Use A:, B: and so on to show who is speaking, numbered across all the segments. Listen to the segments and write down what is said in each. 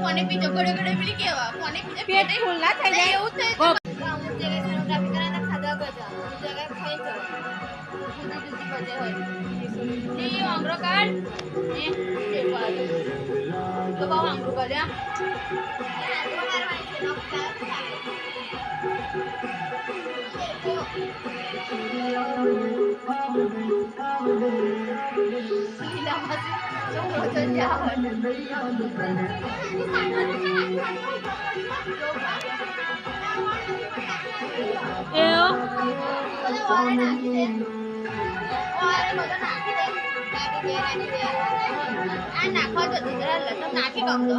A: કોને પીજો ગડે ગડે પેલી કેવા કોને પીજો
B: પેટ ફૂલ ના થઈ જાય
A: એવું થાય અમુક જગ્યાએ સોનોગ્રાફી કરાને ખાધા ગજા અમુક જગ્યાએ ખાઈ જો જુદી જુદી બધે હોય ઈ આંગળો કાઢ એ તે પાડો તો બાવ આંગળો કાઢ્યા આંગળો મારવાની છે નોક નાખવા તો નાખી ગમતો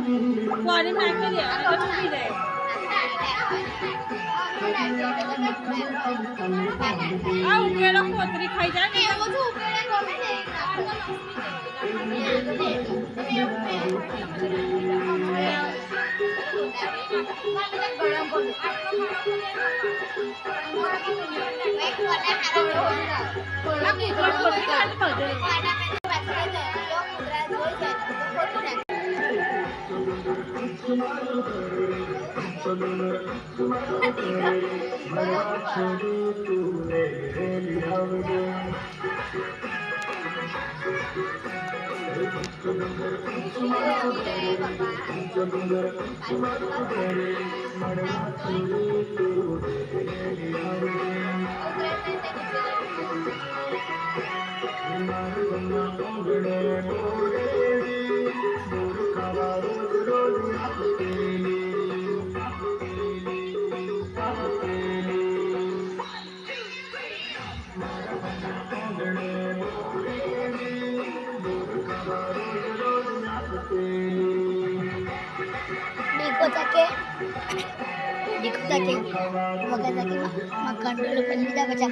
B: પાણી નાખી દે અને ચૂકી જાય આ ઉકેલો કોતરી ખાઈ જાય ને
A: એવું તો ઉકેલે ગમે ને makan dulu penjeda baca